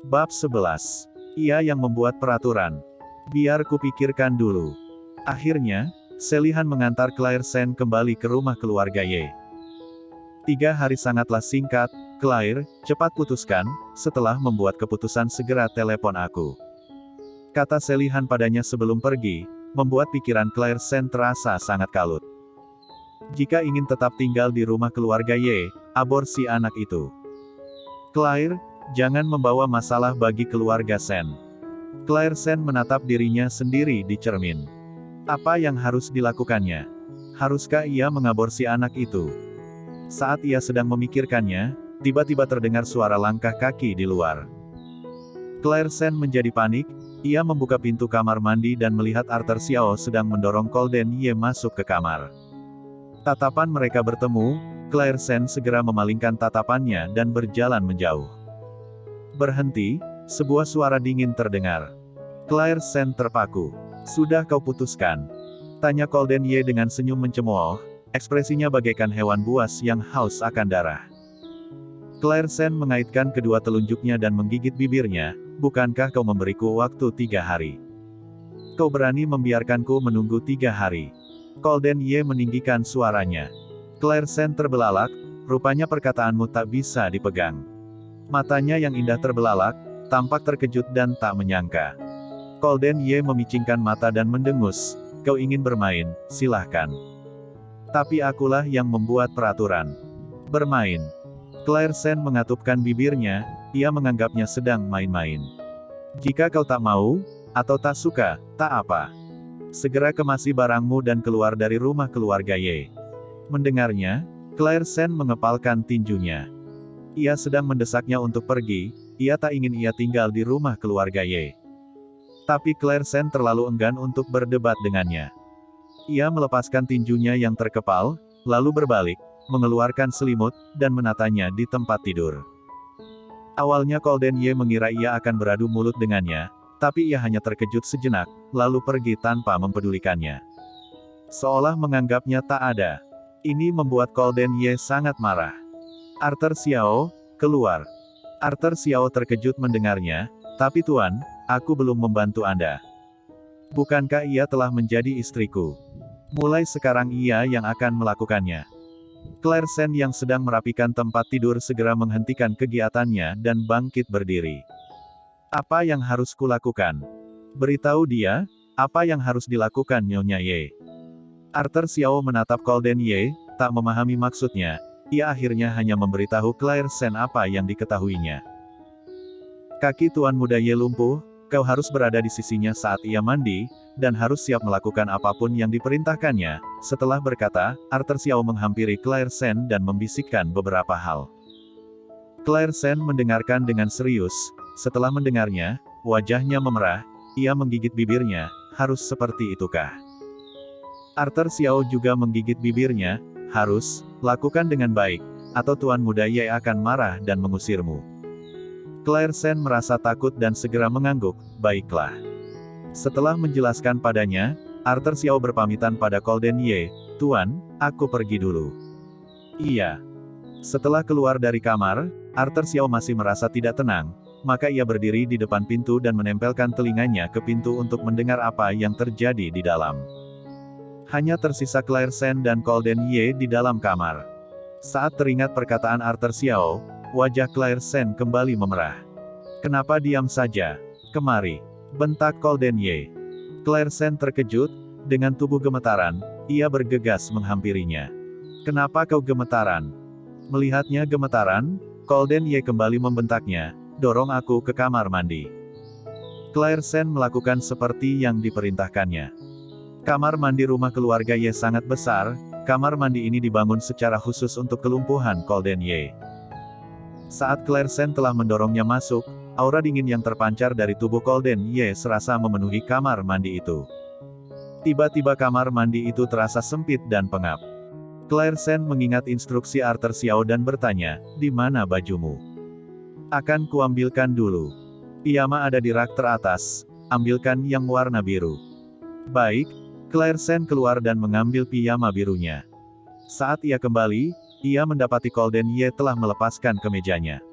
Bab 11. Ia yang membuat peraturan. Biar kupikirkan dulu. Akhirnya, Selihan mengantar Claire Sen kembali ke rumah keluarga Ye. 3 hari sangatlah singkat, Claire, cepat putuskan, setelah membuat keputusan segera telepon aku. Kata Selihan padanya sebelum pergi, membuat pikiran Claire Sen terasa sangat kalut. Jika ingin tetap tinggal di rumah keluarga Ye, aborsi anak itu. Claire, jangan membawa masalah bagi keluarga Sen. Claire Sen menatap dirinya sendiri di cermin. Apa yang harus dilakukannya? Haruskah ia mengaborsi anak itu? Saat ia sedang memikirkannya, tiba-tiba terdengar suara langkah kaki di luar. Claire Sen menjadi panik, ia membuka pintu kamar mandi dan melihat Arthur Xiao sedang mendorong Golden Ye masuk ke kamar. Tatapan mereka bertemu, Claire Sen segera memalingkan tatapannya dan berjalan menjauh. Berhenti, sebuah suara dingin terdengar. Claire Sen terpaku. Sudah kau putuskan? Tanya Golden Ye dengan senyum mencemooh, ekspresinya bagaikan hewan buas yang haus akan darah. Claire Sen mengaitkan kedua telunjuknya dan menggigit bibirnya, bukankah kau memberiku waktu 3 hari? Kau berani membiarkanku menunggu 3 hari? Golden Ye meninggikan suaranya. Claire Sen terbelalak, rupanya perkataanmu tak bisa dipegang. Matanya yang indah terbelalak, tampak terkejut dan tak menyangka. Golden Ye memicingkan mata dan mendengus, kau ingin bermain, silahkan. Tapi akulah yang membuat peraturan. Bermain. Claire Sen mengatupkan bibirnya, ia menganggapnya sedang main-main. Jika kau tak mau, atau tak suka, tak apa. Segera kemasi barangmu dan keluar dari rumah keluarga Ye. Mendengarnya, Claire Sen mengepalkan tinjunya. Ia sedang mendesaknya untuk pergi, ia tak ingin ia tinggal di rumah keluarga Ye. Tapi Claire Sen terlalu enggan untuk berdebat dengannya. Ia melepaskan tinjunya yang terkepal, lalu berbalik, mengeluarkan selimut, dan menatanya di tempat tidur. Awalnya Golden Ye mengira ia akan beradu mulut dengannya, tapi ia hanya terkejut sejenak, lalu pergi tanpa mempedulikannya. Seolah menganggapnya tak ada. Ini membuat Golden Ye sangat marah. Arthur Xiao, keluar. Arthur Xiao terkejut mendengarnya, tapi Tuan, aku belum membantu Anda. Bukankah ia telah menjadi istriku? Mulai sekarang ia yang akan melakukannya. Claire Sen yang sedang merapikan tempat tidur segera menghentikan kegiatannya dan bangkit berdiri. Apa yang harus kulakukan? Beritahu dia, apa yang harus dilakukan Nyonya Ye. Arthur Xiao menatap Golden Ye, tak memahami maksudnya, ia akhirnya hanya memberitahu Claire Sen apa yang diketahuinya. Kaki Tuan Muda Ye lumpuh, kau harus berada di sisinya saat ia mandi, dan harus siap melakukan apapun yang diperintahkannya. Setelah berkata, Arthur Xiao menghampiri Claire Sen dan membisikkan beberapa hal. Claire Sen mendengarkan dengan serius, setelah mendengarnya, wajahnya memerah, ia menggigit bibirnya, harus seperti itukah? Arthur Xiao juga menggigit bibirnya, harus, lakukan dengan baik, atau Tuan Muda Ye akan marah dan mengusirmu. Claire Sen merasa takut dan segera mengangguk, baiklah. Setelah menjelaskan padanya, Arthur Xiao berpamitan pada Golden Ye, Tuan, aku pergi dulu. Iya. Setelah keluar dari kamar, Arthur Xiao masih merasa tidak tenang, maka ia berdiri di depan pintu dan menempelkan telinganya ke pintu untuk mendengar apa yang terjadi di dalam. Hanya tersisa Claire Sen dan Golden Ye di dalam kamar. Saat teringat perkataan Arthur Xiao, wajah Claire Sen kembali memerah. Kenapa diam saja? Kemari. Bentak Golden Ye. Claire Sen terkejut, dengan tubuh gemetaran, ia bergegas menghampirinya. Kenapa kau gemetaran? Melihatnya gemetaran, Golden Ye kembali membentaknya, dorong aku ke kamar mandi. Claire Sen melakukan seperti yang diperintahkannya. Kamar mandi rumah keluarga Ye sangat besar, kamar mandi ini dibangun secara khusus untuk kelumpuhan Golden Ye. Saat Claire Sen telah mendorongnya masuk, aura dingin yang terpancar dari tubuh Golden Ye serasa memenuhi kamar mandi itu. Tiba-tiba kamar mandi itu terasa sempit dan pengap. Claire Sen mengingat instruksi Arthur Xiao dan bertanya, di mana bajumu? Akan kuambilkan dulu. Piyama ada di rak teratas, ambilkan yang warna biru. Baik. Claire Sen keluar dan mengambil piyama birunya. Saat ia kembali, ia mendapati Golden Ye telah melepaskan kemejanya.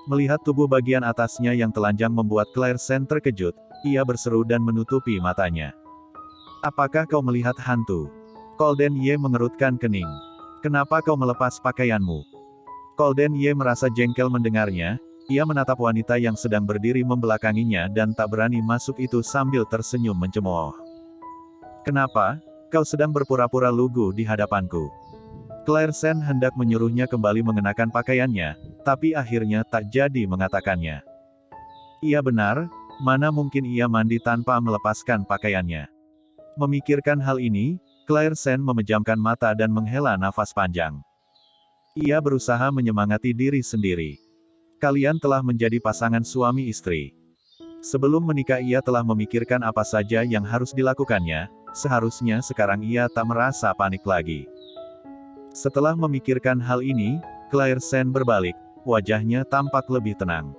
Melihat tubuh bagian atasnya yang telanjang membuat Claire Sen terkejut, ia berseru dan menutupi matanya. Apakah kau melihat hantu? Golden Ye mengerutkan kening. Kenapa kau melepas pakaianmu? Golden Ye merasa jengkel mendengarnya, ia menatap wanita yang sedang berdiri membelakanginya dan tak berani masuk itu sambil tersenyum mencemooh. Kenapa? Kau sedang berpura-pura lugu di hadapanku. Claire Sen hendak menyuruhnya kembali mengenakan pakaiannya, tapi akhirnya tak jadi mengatakannya. Ia benar, mana mungkin ia mandi tanpa melepaskan pakaiannya. Memikirkan hal ini, Claire Sen memejamkan mata dan menghela nafas panjang. Ia berusaha menyemangati diri sendiri. Kalian telah menjadi pasangan suami istri. Sebelum menikah ia telah memikirkan apa saja yang harus dilakukannya, seharusnya sekarang ia tak merasa panik lagi. Setelah memikirkan hal ini, Claire Sen berbalik, wajahnya tampak lebih tenang.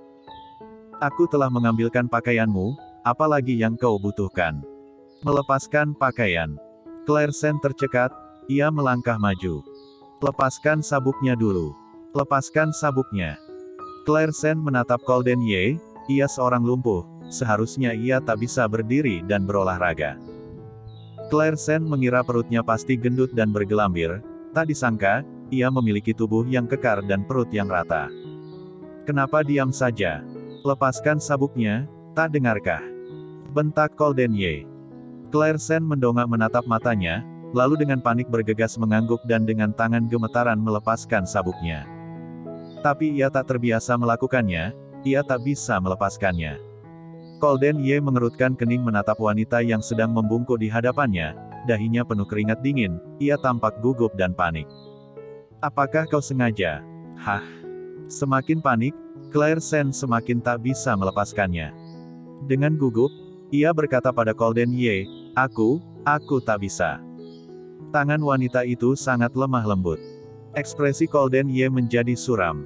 Aku telah mengambilkan pakaianmu, apalagi yang kau butuhkan. Melepaskan pakaian. Claire Sen tercekat, ia melangkah maju. Lepaskan sabuknya dulu. Lepaskan sabuknya. Claire Sen menatap Golden Ye, ia seorang lumpuh, seharusnya ia tak bisa berdiri dan berolahraga. Claire Sen mengira perutnya pasti gendut dan bergelambir, tak disangka, ia memiliki tubuh yang kekar dan perut yang rata. Kenapa diam saja? Lepaskan sabuknya, tak dengarkah? Bentak Golden Ye. Claire Sen mendongak menatap matanya, lalu dengan panik bergegas mengangguk dan dengan tangan gemetaran melepaskan sabuknya. Tapi ia tak terbiasa melakukannya, ia tak bisa melepaskannya. Golden Ye mengerutkan kening menatap wanita yang sedang membungkuk di hadapannya, dahinya penuh keringat dingin, ia tampak gugup dan panik. Apakah kau sengaja? Hah? Semakin panik, Claire Sen semakin tak bisa melepaskannya. Dengan gugup, ia berkata pada Golden Ye, aku tak bisa. Tangan wanita itu sangat lemah lembut. Ekspresi Golden Ye menjadi suram.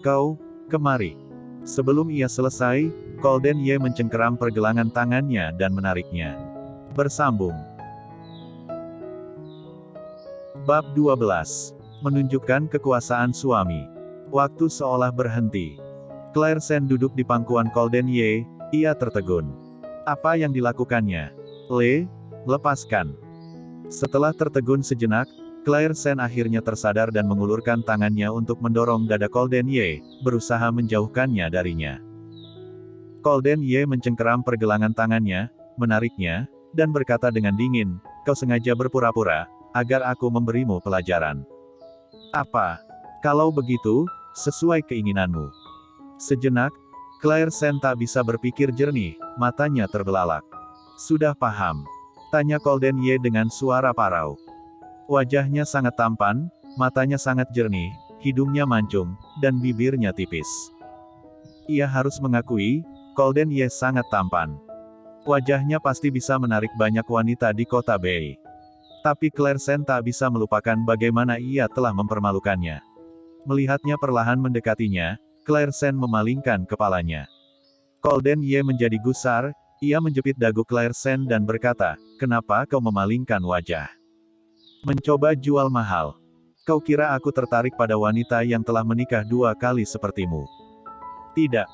Kau, kemari. Sebelum ia selesai, Golden Ye mencengkeram pergelangan tangannya dan menariknya. Bersambung. Bab 12. Menunjukkan kekuasaan suami. Waktu seolah berhenti. Claire Sen duduk di pangkuan Golden Ye, ia tertegun. Apa yang dilakukannya? Lepaskan. Setelah tertegun sejenak, Claire Sen akhirnya tersadar dan mengulurkan tangannya untuk mendorong dada Golden Ye, berusaha menjauhkannya darinya. Golden Ye mencengkeram pergelangan tangannya, menariknya, dan berkata dengan dingin, kau sengaja berpura-pura, agar aku memberimu pelajaran. Apa? Kalau begitu, sesuai keinginanmu. Sejenak, Claire Sen tak bisa berpikir jernih, matanya terbelalak. Sudah paham? Tanya Golden Ye dengan suara parau. Wajahnya sangat tampan, matanya sangat jernih, hidungnya mancung, dan bibirnya tipis. Ia harus mengakui, Golden Ye sangat tampan. Wajahnya pasti bisa menarik banyak wanita di kota Bei. Tapi Claire Sen tak bisa melupakan bagaimana ia telah mempermalukannya. Melihatnya perlahan mendekatinya, Claire Sen memalingkan kepalanya. Golden Ye menjadi gusar, ia menjepit dagu Claire Sen dan berkata, kenapa kau memalingkan wajah? Mencoba jual mahal. Kau kira aku tertarik pada wanita yang telah menikah 2 kali sepertimu? Tidak.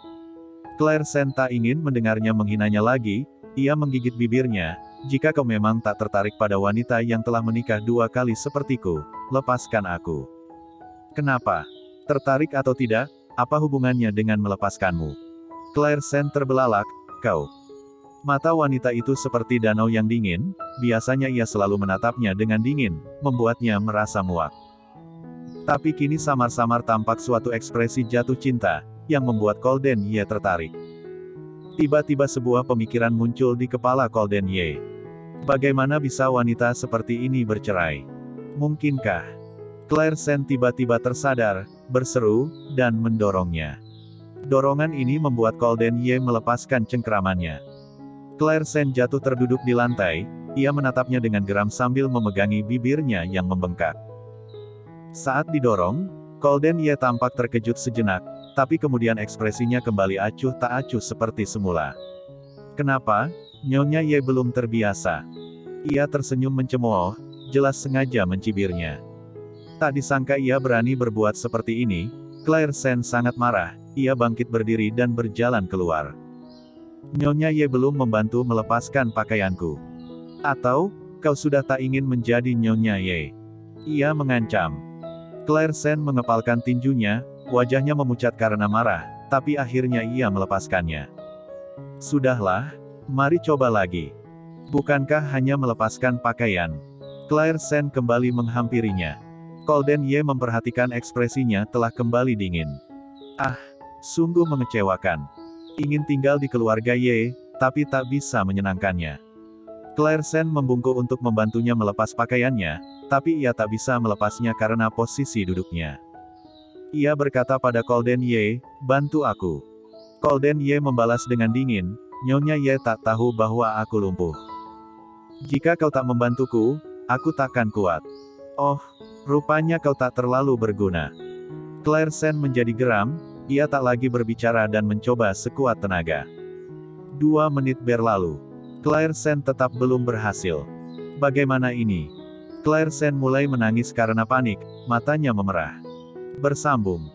Claire Sen tak ingin mendengarnya menghinanya lagi, ia menggigit bibirnya, jika kau memang tak tertarik pada wanita yang telah menikah 2 kali sepertiku, lepaskan aku. Kenapa? Tertarik atau tidak, apa hubungannya dengan melepaskanmu? Claire Sen terbelalak, kau. Mata wanita itu seperti danau yang dingin, biasanya ia selalu menatapnya dengan dingin, membuatnya merasa muak. Tapi kini samar-samar tampak suatu ekspresi jatuh cinta, yang membuat Golden Ye tertarik. Tiba-tiba sebuah pemikiran muncul di kepala Golden Ye. Bagaimana bisa wanita seperti ini bercerai? Mungkinkah? Claire Sen tiba-tiba tersadar, berseru, dan mendorongnya. Dorongan ini membuat Golden Ye melepaskan cengkeramannya. Claire Sen jatuh terduduk di lantai, ia menatapnya dengan geram sambil memegangi bibirnya yang membengkak. Saat didorong, Golden Ye tampak terkejut sejenak, tapi kemudian ekspresinya kembali acuh tak acuh seperti semula. Kenapa? Nyonya Ye belum terbiasa. Ia tersenyum mencemooh, jelas sengaja mencibirnya. Tak disangka ia berani berbuat seperti ini, Claire Sen sangat marah, ia bangkit berdiri dan berjalan keluar. Nyonya Ye belum membantu melepaskan pakaianku. Atau, kau sudah tak ingin menjadi Nyonya Ye? Ia mengancam. Claire Sen mengepalkan tinjunya, wajahnya memucat karena marah, tapi akhirnya ia melepaskannya. Sudahlah, mari coba lagi. Bukankah hanya melepaskan pakaian? Claire Sen kembali menghampirinya. Golden Ye memperhatikan ekspresinya telah kembali dingin. Ah, sungguh mengecewakan. Ingin tinggal di keluarga Ye, tapi tak bisa menyenangkannya. Claire Sen membungkuk untuk membantunya melepas pakaiannya, tapi ia tak bisa melepasnya karena posisi duduknya. Ia berkata pada Golden Ye, bantu aku. Golden Ye membalas dengan dingin, Nyonya Ye tak tahu bahwa aku lumpuh. Jika kau tak membantuku, aku takkan kuat. Oh, rupanya kau tak terlalu berguna. Claire Sen menjadi geram, ia tak lagi berbicara dan mencoba sekuat tenaga. 2 menit berlalu. Claire Sen tetap belum berhasil. Bagaimana ini? Claire Sen mulai menangis karena panik, matanya memerah. Bersambung.